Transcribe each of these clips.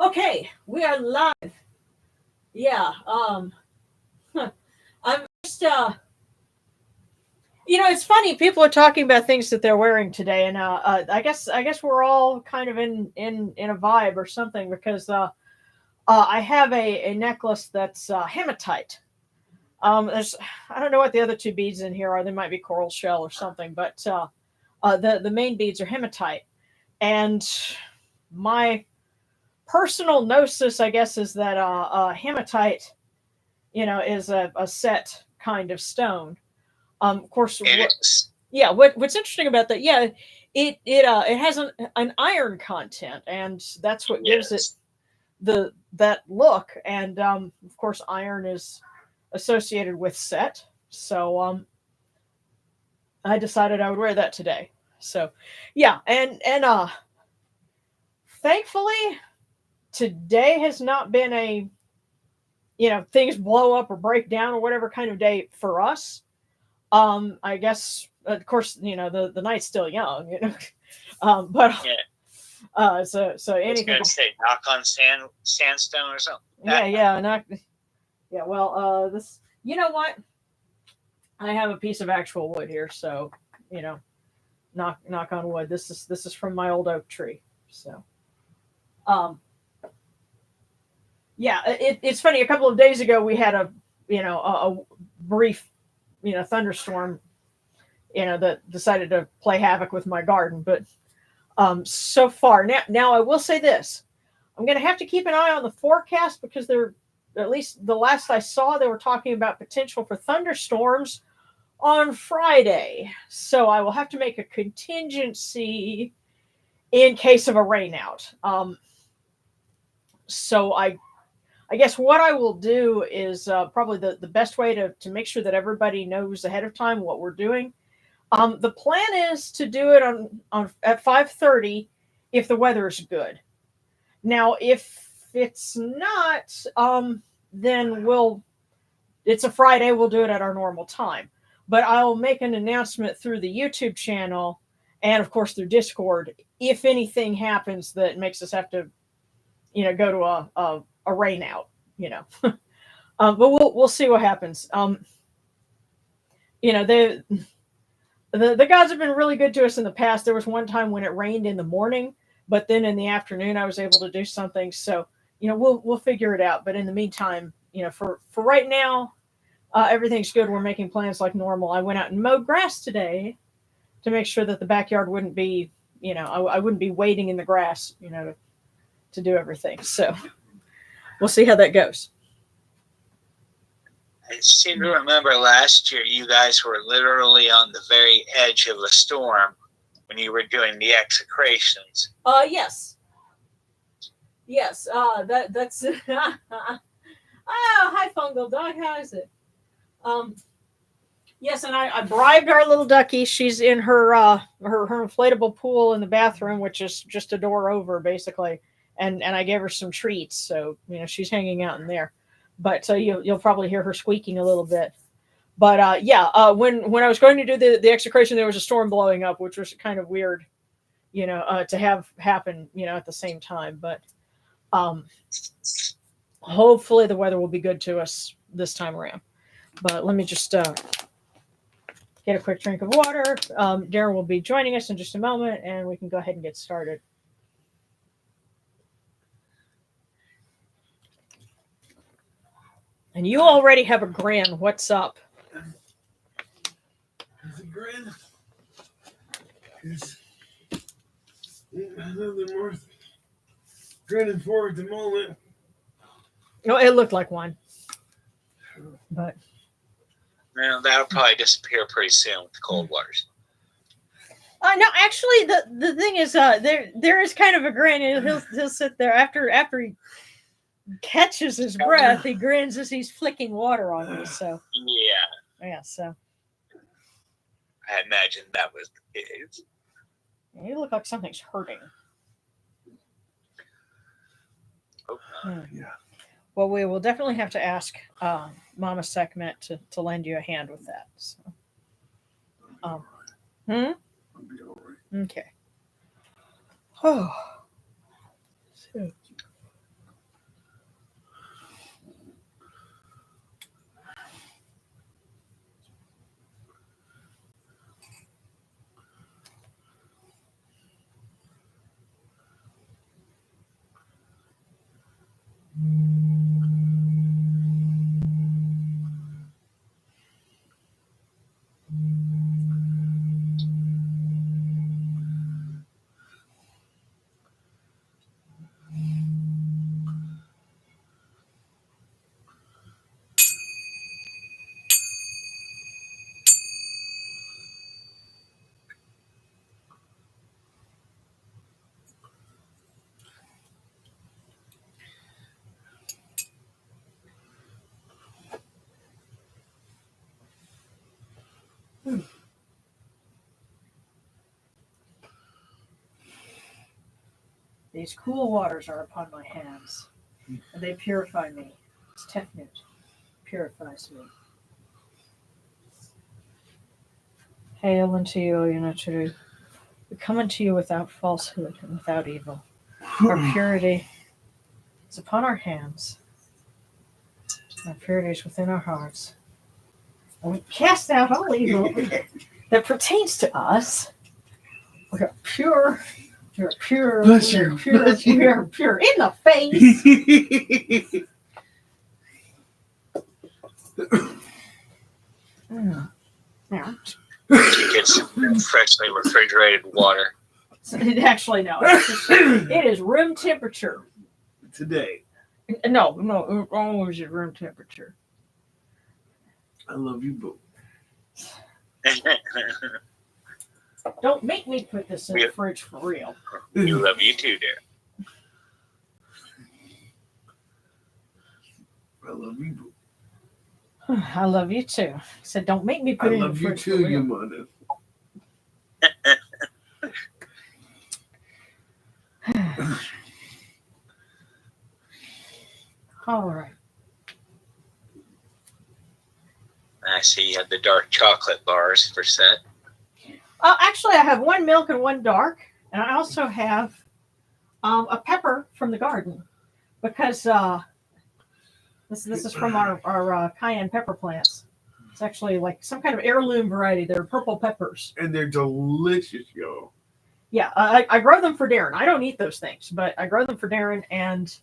Okay, we are live. Yeah. I'm just it's funny. People are talking about things that they're wearing today, and I guess we're all kind of in a vibe or something because I have a necklace that's hematite. There's I don't know what the other two beads in here are. They might be coral shell or something, but the main beads are hematite, and my personal gnosis, I guess, is that hematite, is a set kind of stone. Of course, It is. yeah, what's interesting about that? Yeah, it has an iron content, and that's what gives it Yes. that look. And of course, iron is associated with set. So I decided I would wear that today. So yeah, and thankfully today has not been a things blow up or break down or whatever kind of day for us. I guess of course the night's still young, but Yeah. so I was anything. going to say knock on sandstone or something. Yeah, yeah, not yeah. Well, this you know what? I have a piece of actual wood here, so you know, knock on wood. This is from my old oak tree. So um, yeah, it's funny. A couple of days ago, we had a brief thunderstorm that decided to play havoc with my garden. But so far now I will say this: I'm going to have to keep an eye on the forecast because they're at least the last I saw they were talking about potential for thunderstorms on Friday. So I will have to make a contingency in case of a rainout. So I guess what I will do is probably the best way to make sure that everybody knows ahead of time what we're doing. The plan is to do it on at 5:30 if the weather is good. Now, if it's not, then it's a Friday. We'll do it at our normal time. But I'll make an announcement through the YouTube channel and, of course, through Discord if anything happens that makes us have to, go to a rain out. You know, but we'll see what happens. You know, the gods have been really good to us in the past. There was one time when it rained in the morning, but then in the afternoon I was able to do something. So we'll figure it out. But in the meantime, for right now, everything's good. We're making plans like normal. I went out and mowed grass today to make sure that the backyard wouldn't be, I wouldn't be waiting in the grass, to do everything. So we'll see how that goes. I seem to remember last year you guys were literally on the very edge of a storm when you were doing the execrations. Yes, yes. That's. Oh, hi, fungal dog. How is it? Um, yes, and I bribed our little ducky. She's in her inflatable pool in the bathroom, which is just a door over, basically. And I gave her some treats, so she's hanging out in there. But so you'll probably hear her squeaking a little bit. But yeah, when I was going to do the execration, there was a storm blowing up, which was kind of weird, to have happen, at the same time. But um, hopefully the weather will be good to us this time around. But let me just get a quick drink of water. Darren will be joining us in just a moment, and we can go ahead and get started. And you already have a grin. What's up? The grin is nothing more grinning forward at the moment. No, it looked like one, but Well, that'll probably disappear pretty soon with the cold waters. no. Actually, the thing is, there is kind of a grin. He'll sit there after he catches his breath. He grins as he's flicking water on me. So Yeah, yeah, so I imagine that was the case. you look like something's hurting. Oh, Yeah. Well, we will definitely have to ask Mama Sekhmet to lend you a hand with that. So. Um, hmm? I'll be all right. Okay. Oh. So, These cool waters are upon my hands, and they purify me. It's Tefnut purifies me. Hail unto you, O Yunaturu. We come unto you without falsehood and without evil. Our purity is upon our hands. Our purity is within our hearts. And we cast out all evil that pertains to us. We are pure. We are pure. Bless We are you. pure. Bless you. We are pure in the face. Yeah. You get some freshly refrigerated water. So it is room temperature. Today, No, it always is room temperature. I love you both. Don't make me put this in the fridge for real. You love you too, dear. I love you both. I love you too. I said, don't make me put I it in the love you fridge too, for real. you mother. All right. I see you have the dark chocolate bars for set. Actually, I have one milk and one dark, and I also have a pepper from the garden because this is from our cayenne pepper plants. It's actually like some kind of heirloom variety. They're purple peppers. And they're delicious, y'all. Yeah, I grow them for Darren. I don't eat those things, but I grow them for Darren. And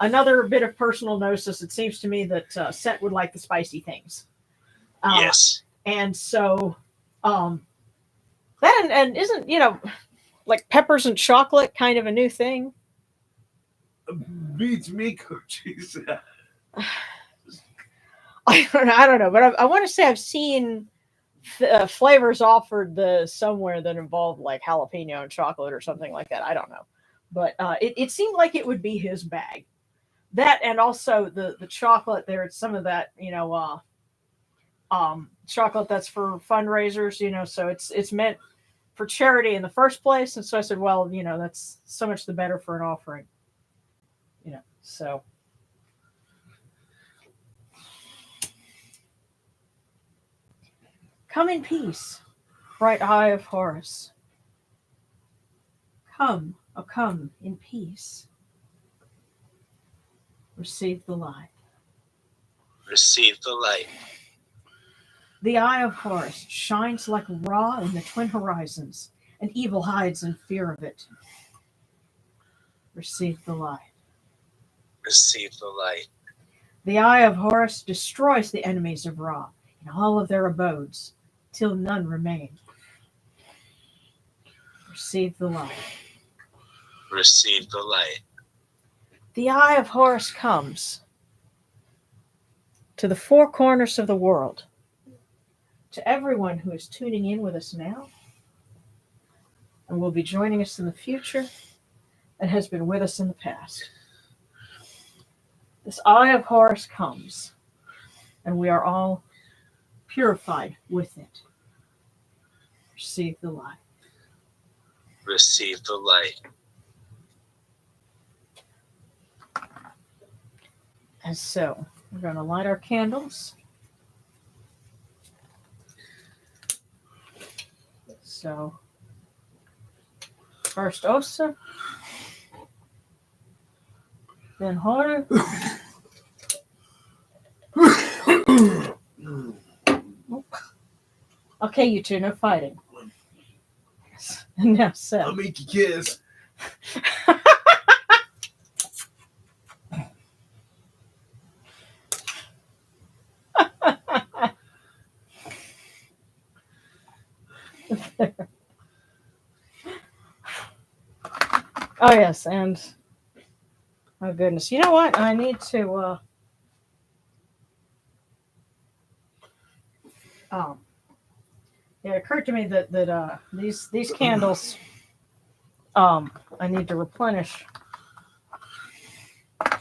another bit of personal gnosis, it seems to me that Set would like the spicy things. Yes. And so that and isn't, like peppers and chocolate kind of a new thing? Beats me, Coaches. I don't know, but I want to say I've seen flavors offered somewhere that involve like jalapeno and chocolate or something like that. I don't know, but it seemed like it would be his bag. That and also the chocolate there. It's some of that chocolate that's for fundraisers. So it's meant for charity in the first place. And so I said, well, that's so much the better for an offering. So. Come in peace, bright eye of Horus. Come, oh come in peace. Receive the light. Receive the light. The eye of Horus shines like Ra in the twin horizons, and evil hides in fear of it. Receive the light. Receive the light. The eye of Horus destroys the enemies of Ra in all of their abodes, till none remain. Receive the light. Receive the light. The eye of Horus comes to the four corners of the world, to everyone who is tuning in with us now and will be joining us in the future and has been with us in the past. This eye of Horus comes, and we are all purified with it. Receive the light. Receive the light. And so we're going to light our candles. So first Osa, then Horus. Okay, you two, no fighting. And now Seth. I'll make you kiss. Oh yes, and oh goodness, you know what? I need to. It occurred to me that these candles, I need to replenish.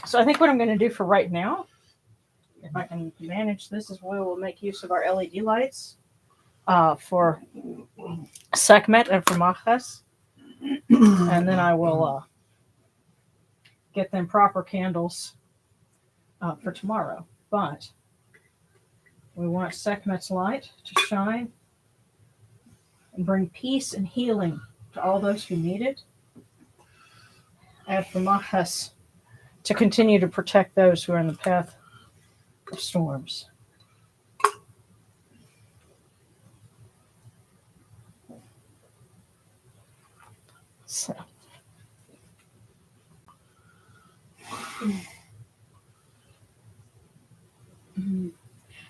So I think what I'm going to do for right now, if I can manage this, is we'll make use of our LED lights for Sekhmet and for Machas. And then I will get them proper candles for tomorrow. But we want Sekhmet's light to shine and bring peace and healing to all those who need it. And for Mahas to continue to protect those who are in the path of storms. So.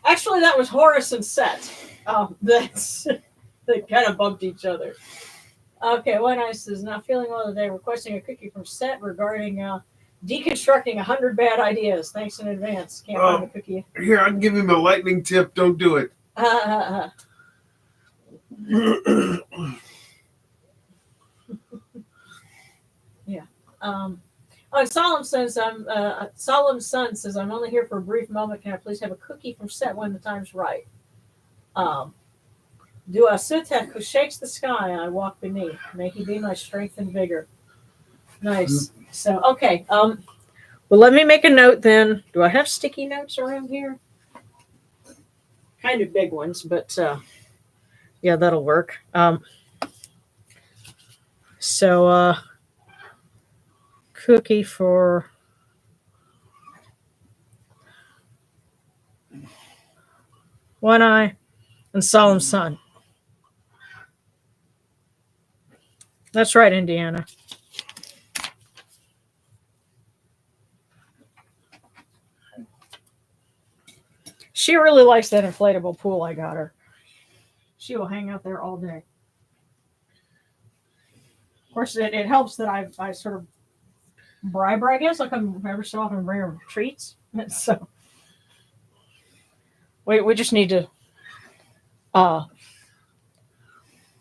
Actually, that was Horus and Set. That's they kind of bumped each other. Okay, One Ice is not feeling well today. Requesting a cookie from Set regarding deconstructing 100 bad ideas. Thanks in advance. Can't find the cookie. Here, I can give him a lightning tip. Don't do it. Yeah. Solemn Sun says, I'm only here for a brief moment. Can I please have a cookie from Set when the time's right? Do a Sutek who shakes the sky and I walk beneath. May he be my strength and vigor. Nice. So, okay. Well, let me make a note then. Do I have sticky notes around here? Kind of big ones, but yeah, that'll work. So, cookie for One Eye and Solemn Sun. That's right, Indiana. She really likes that inflatable pool I got her. She will hang out there all day. Of course, it helps that I sort of bribe her, I guess. I come every so often and bring her treats. So we just need to,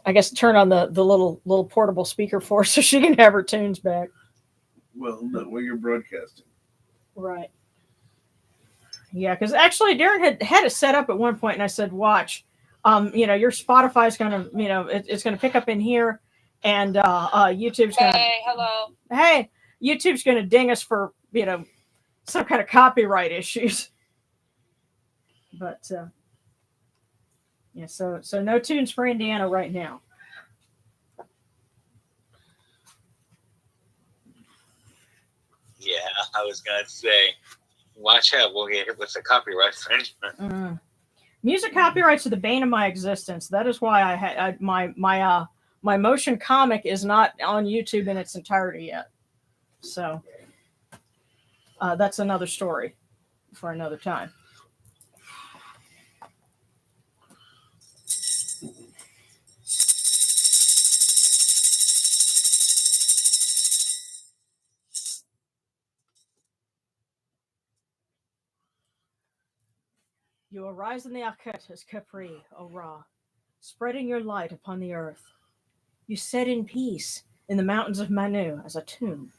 I guess, turn on the little portable speaker for her so she can have her tunes back. Well, not while you're broadcasting. Right. Yeah, because actually Darren had it set up at one point, and I said, watch, your Spotify's going to, it's going to pick up in here, and YouTube's going to... Hey, YouTube's going to ding us for, some kind of copyright issues. But, yeah, so no tunes for Indiana right now. Yeah, I was going to say, watch out, we'll get hit with the copyright infringement. Music copyrights are the bane of my existence. That is why I had my motion comic is not on YouTube in its entirety yet. So that's another story for another time. You arise in the Akhet as Capri, O Ra, spreading your light upon the earth. You set in peace in the mountains of Manu as a tomb,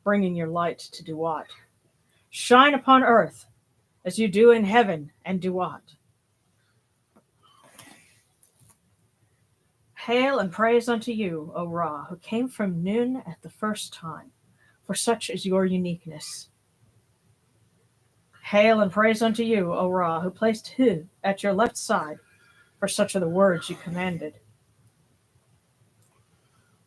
bringing your light to Duat. Shine upon earth as you do in heaven and Duat. Hail and praise unto you, O Ra, who came from Nun at the first time, for such is your uniqueness. Hail and praise unto you, O Ra, who placed Hu at your left side, for such are the words you commanded.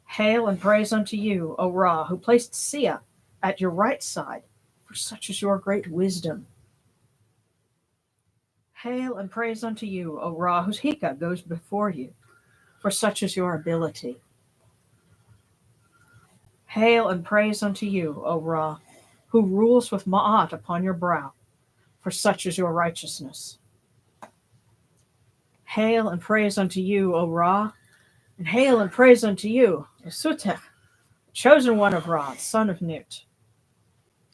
Hail and praise unto you, O Ra, who placed Sia at your right side, for such is your great wisdom. Hail and praise unto you, O Ra, whose Hika goes before you, for such is your ability. Hail and praise unto you, O Ra, who rules with Ma'at upon your brow, for such is your righteousness. Hail and praise unto you, O Ra, and hail and praise unto you, O Sutek, chosen one of Ra, son of Nut.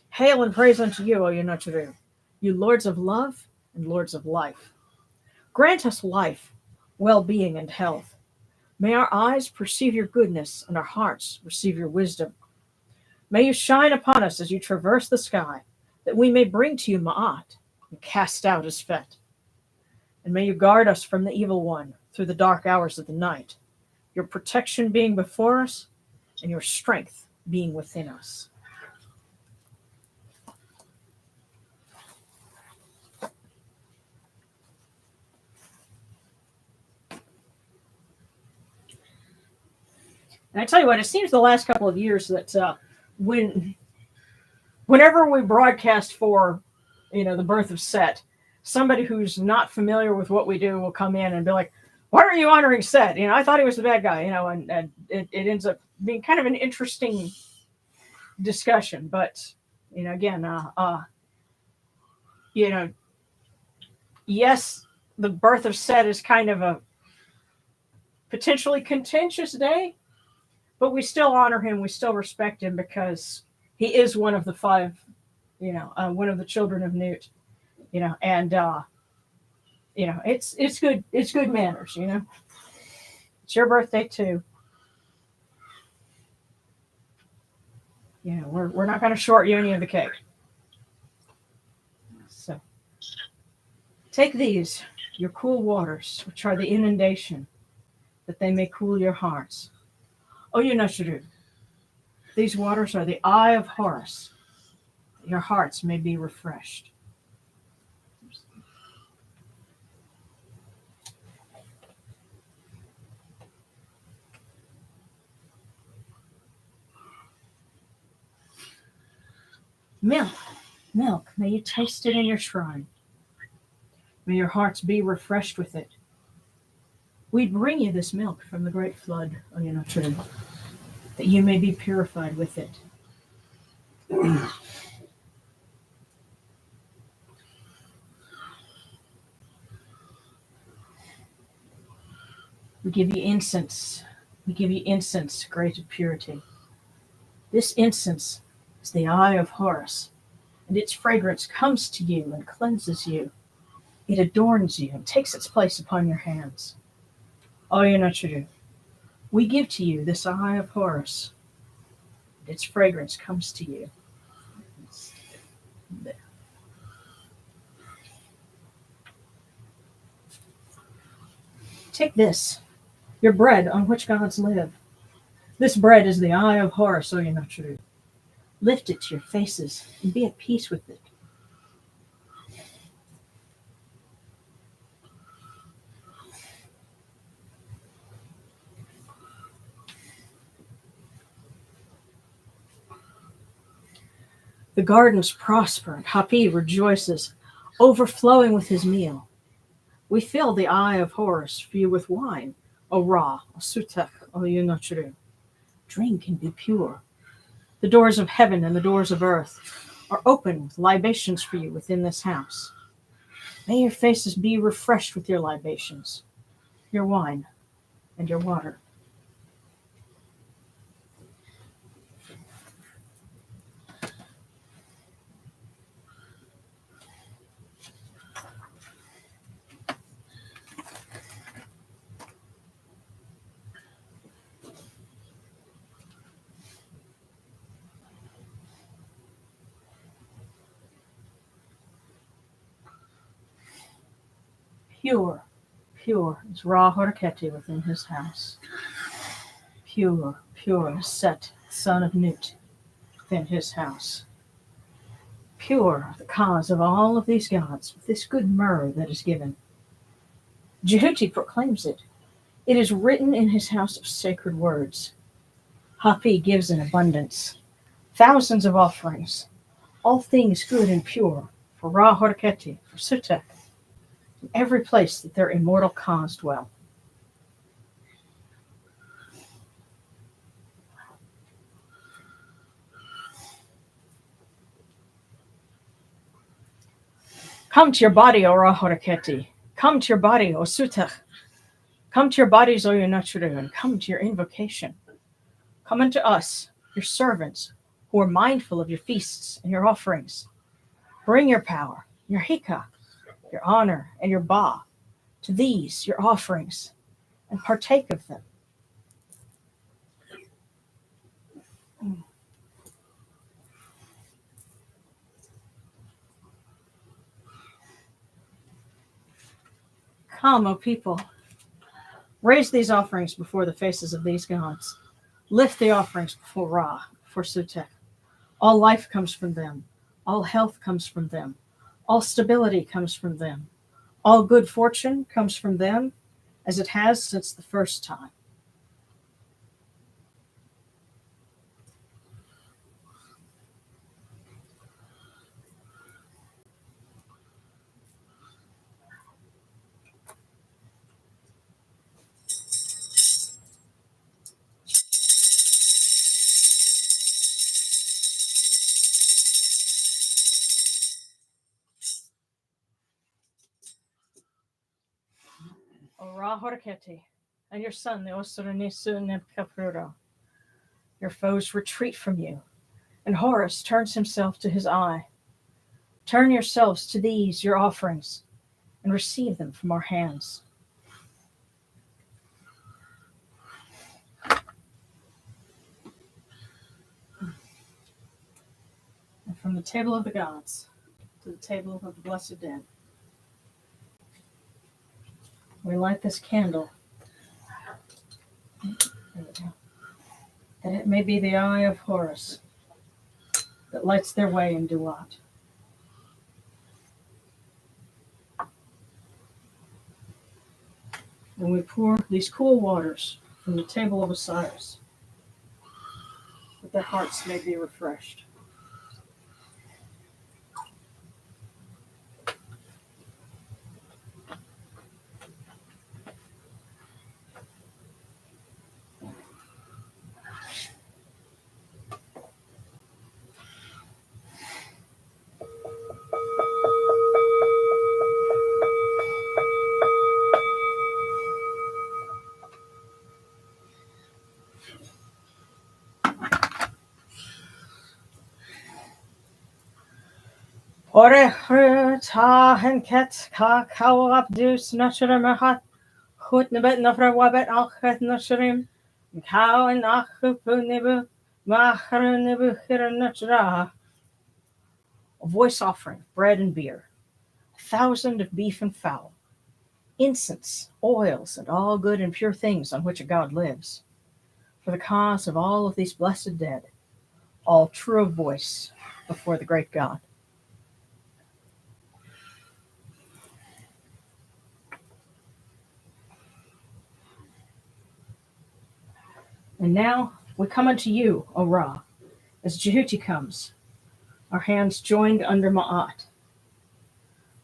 Hail and praise unto you, O Yunatru, you lords of love and lords of life. Grant us life, well-being, and health. May our eyes perceive your goodness and our hearts receive your wisdom. May you shine upon us as you traverse the sky, that we may bring to you Ma'at and cast out his fet. And may you guard us from the evil one through the dark hours of the night, your protection being before us and your strength being within us. I tell you what, it seems the last couple of years that whenever we broadcast for, the birth of Set, somebody who's not familiar with what we do will come in and be like, "Why are you honoring Set? I thought he was the bad guy." And it ends up being kind of an interesting discussion. But again, yes, the birth of Set is kind of a potentially contentious day, but we still honor him. We still respect him because he is one of the five, one of the children of Newt, and it's good. It's good manners. It's your birthday too. We're not going to short you any of the cake. So take these, your cool waters, which are the inundation, that they may cool your hearts. Oh, Yunashuru, these waters are the eye of Horus, that your hearts may be refreshed. Milk, milk, may you taste it in your shrine. May your hearts be refreshed with it. We bring you this milk from the great flood, O Yunashuru, that you may be purified with it. We give you incense. We give you incense, great of purity. This incense is the eye of Horus, and its fragrance comes to you and cleanses you. It adorns you and takes its place upon your hands. O Yunashuru, we give to you this eye of Horus, and its fragrance comes to you. There. Take this, your bread on which gods live. This bread is the eye of Horus, O Yunashuru. Lift it to your faces and be at peace with it. The gardens prosper and Hapi rejoices, overflowing with his meal. We fill the eye of Horus for you with wine, O Ra, O Sutek, O Yunashuru. Drink and be pure. The doors of heaven and the doors of earth are open with libations for you within this house. May your faces be refreshed with your libations, your wine, and your water. Pure, pure is Ra Horiketi within his house. Pure, pure is Set, son of Nut, within his house. Pure the cause of all of these gods with this good myrrh that is given. Jehuti proclaims it. It is written in his house of sacred words. Hapi gives in abundance, thousands of offerings, all things good and pure, for Ra Horiketi, for Sutek, in every place that their immortal cause dwell. Come to your body, O Ra Horiketi. Come to your body, O Sutek. Come to your bodies, O Yunashuru, and come to your invocation. Come unto us, your servants, who are mindful of your feasts and your offerings. Bring your power, your hika, your honor, and your ba to these, your offerings, and partake of them. Come, O people, raise these offerings before the faces of these gods. Lift the offerings before Ra, for Sutek. All life comes from them. All health comes from them. All stability comes from them. All good fortune comes from them, as it has since the first time. Ra Horaketi, and your son, the Osiranisu Nebkaprudo. Your foes retreat from you, and Horus turns himself to his eye. Turn yourselves to these, your offerings, and receive them from our hands. And from the table of the gods to the table of the blessed dead, we light this candle, that it may be the eye of Horus that lights their way in Duat. And we pour these cool waters from the table of Osiris, that their hearts may be refreshed. Ore ta henket ka kawabdus nashramahat hut nebet nafrawabet alchet nashrim cow and achupunibu machrunibu hiranatra. A voice offering, bread and beer, 1,000 of beef and fowl, incense, oils, and all good and pure things on which a god lives, for the cause of all of these blessed dead, all true of voice before the great God. And now we come unto you, O Ra, as Jehuti comes, our hands joined under Ma'at.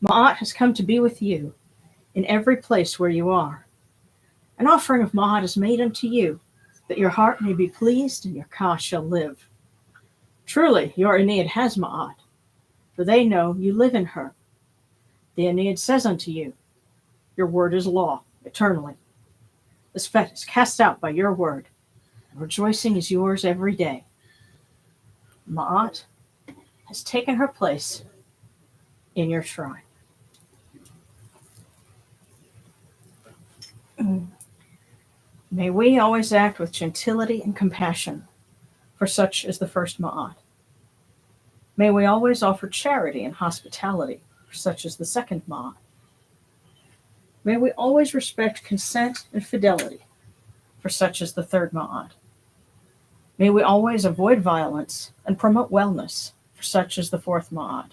Ma'at has come to be with you in every place where you are. An offering of Ma'at is made unto you, that your heart may be pleased and your Ka shall live. Truly, your Aeneid has Ma'at, for they know you live in her. The Aeneid says unto you, your word is law, eternally. The Sphet is cast out by your word, and rejoicing is yours every day. Ma'at has taken her place in your shrine. May we always act with gentility and compassion, for such is the first Ma'at. May we always offer charity and hospitality, for such is the second Ma'at. May we always respect consent and fidelity, for such is the third Ma'at. May we always avoid violence and promote wellness, for such is the fourth Ma'at.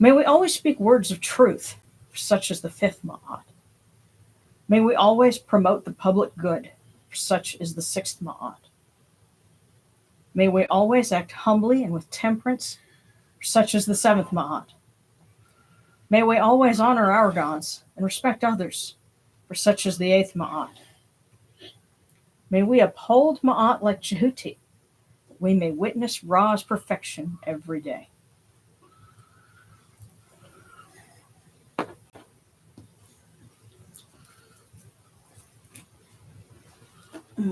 May we always speak words of truth, for such is the fifth Ma'at. May we always promote the public good, for such is the sixth Ma'at. May we always act humbly and with temperance, for such is the seventh Ma'at. May we always honor our gods and respect others, for such is the eighth Ma'at. May we uphold Ma'at like Jehuti, that we may witness Ra's perfection every day. All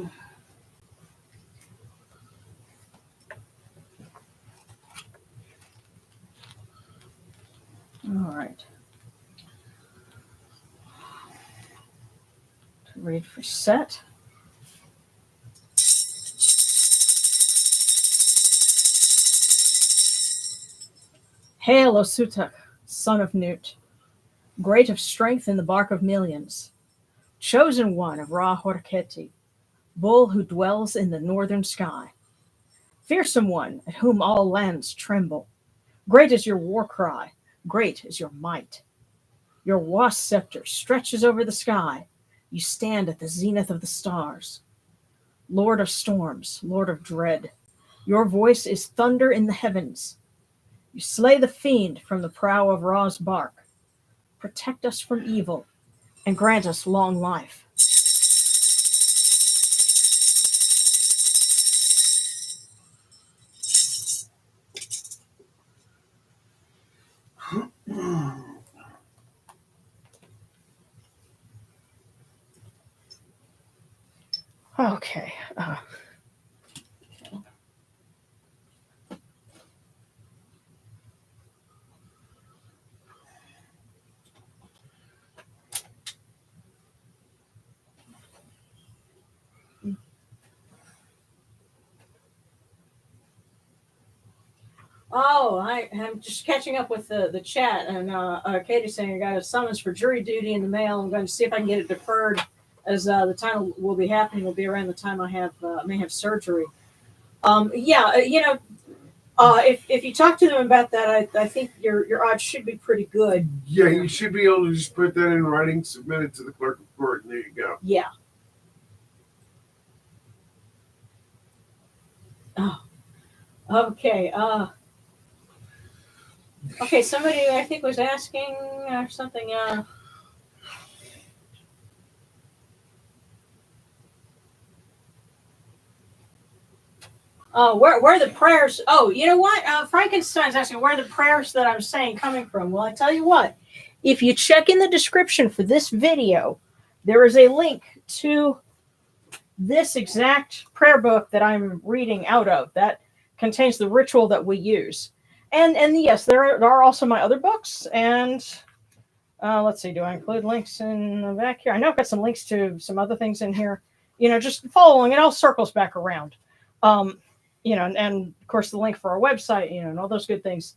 right. To read for Set. Hail, O Sutak, son of Nut, great of strength in the bark of millions, chosen one of Ra Horketi, bull who dwells in the northern sky, fearsome one at whom all lands tremble. Great is your war cry, great is your might. Your wasp scepter stretches over the sky. You stand at the zenith of the stars. Lord of storms, Lord of dread, your voice is thunder in the heavens. You slay the fiend from the prow of Ra's bark. Protect us from evil and grant us long life. Okay. Oh, I'm just catching up with the chat, and Katie's saying I got a summons for jury duty in the mail. I'm going to see if I can get it deferred, as the time will be happening will be around the time I may have surgery. If you talk to them about that, I think your odds should be pretty good. Yeah, you should be able to just put that in writing, submit it to the clerk of court, and there you go. Yeah. Oh. Okay. Okay. Somebody I think was asking or something. Where the prayers? Oh, you know what? Frankenstein's asking where the prayers that I'm saying coming from. Well, I tell you what. If you check in the description for this video, there is a link to this exact prayer book that I'm reading out of that contains the ritual that we use. And yes, there are also my other books. And let's see, do I include links in the back here? I know I've got some links to some other things in here. Just following, it all circles back around. And of course the link for our website, and all those good things.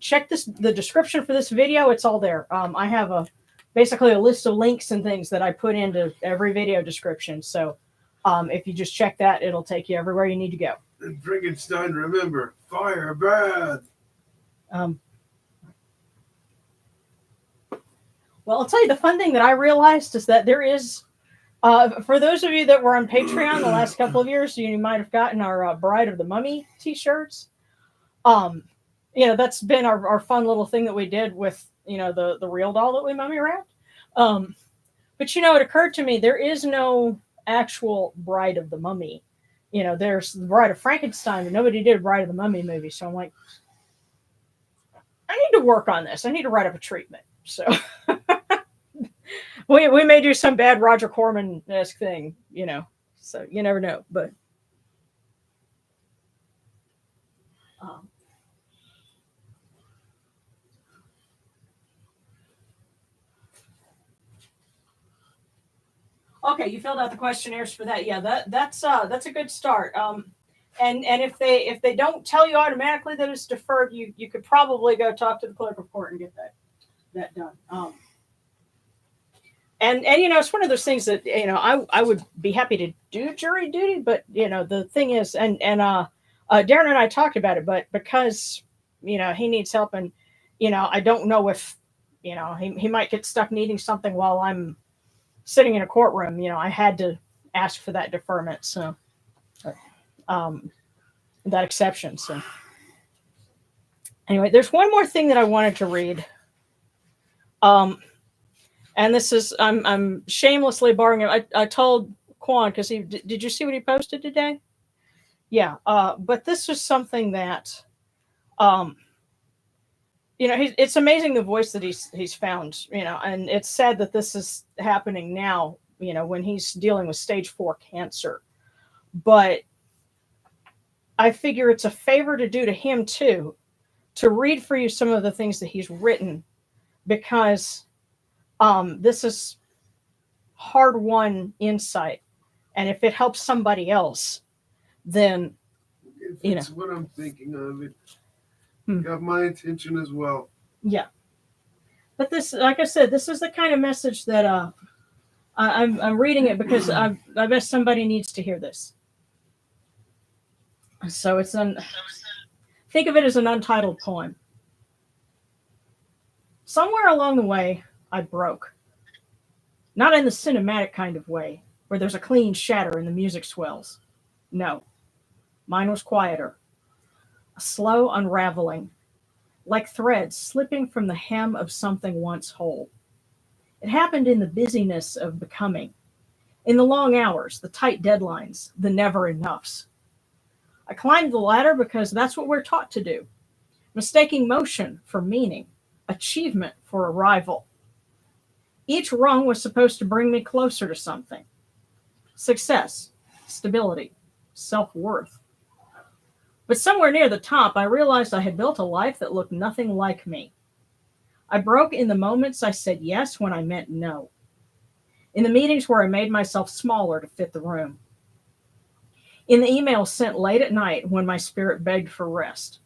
Check the description for this video. It's all there. I have basically a list of links and things that I put into every video description. So if you just check that, it'll take you everywhere you need to go. And Frankenstein, remember, fire bad. Well, I'll tell you the fun thing that I realized is that there is, for those of you that were on Patreon the last couple of years, you might have gotten our Bride of the Mummy t-shirts. That's been our fun little thing that we did with, the real doll that we mummy around. But, it occurred to me, there is no actual Bride of the Mummy. There's the Bride of Frankenstein, but nobody did a Bride of the Mummy movie. So I'm like, I need to work on this. I need to write up a treatment. So we may do some bad Roger Corman-esque thing, so you never know. But okay, you filled out the questionnaires for that. Yeah, that's a good start. And if they don't tell you automatically that it's deferred, you could probably go talk to the clerk of court and get that done. And it's one of those things that I would be happy to do jury duty, but the thing is, and Darren and I talked about it, but because he needs help, and I don't know if he might get stuck needing something while I'm sitting in a courtroom. I had to ask for that deferment, so that exception. So anyway, there's one more thing that I wanted to read. And this is, I'm shamelessly borrowing it. I told Quan, because did you see what he posted today? Yeah. But this was something that, it's amazing the voice that he's found, and it's sad that this is happening now, when he's dealing with stage 4 cancer. But I figure it's a favor to do to him too, to read for you some of the things that he's written, because this is hard-won insight, and if it helps somebody else, then it's what I'm thinking of. It got my attention as well. Yeah, but this, like I said, this is the kind of message that I'm reading it because I bet somebody needs to hear this. So it's think of it as an untitled poem. Somewhere along the way, I broke. Not in the cinematic kind of way, where there's a clean shatter and the music swells. No. Mine was quieter. A slow unraveling, like threads slipping from the hem of something once whole. It happened in the busyness of becoming, in the long hours, the tight deadlines, the never-enoughs. I climbed the ladder because that's what we're taught to do, mistaking motion for meaning, achievement for arrival. Each rung was supposed to bring me closer to something. Success, stability, self-worth. But somewhere near the top, I realized I had built a life that looked nothing like me. I broke in the moments I said yes when I meant no. In the meetings where I made myself smaller to fit the room. In the emails sent late at night when my spirit begged for rest.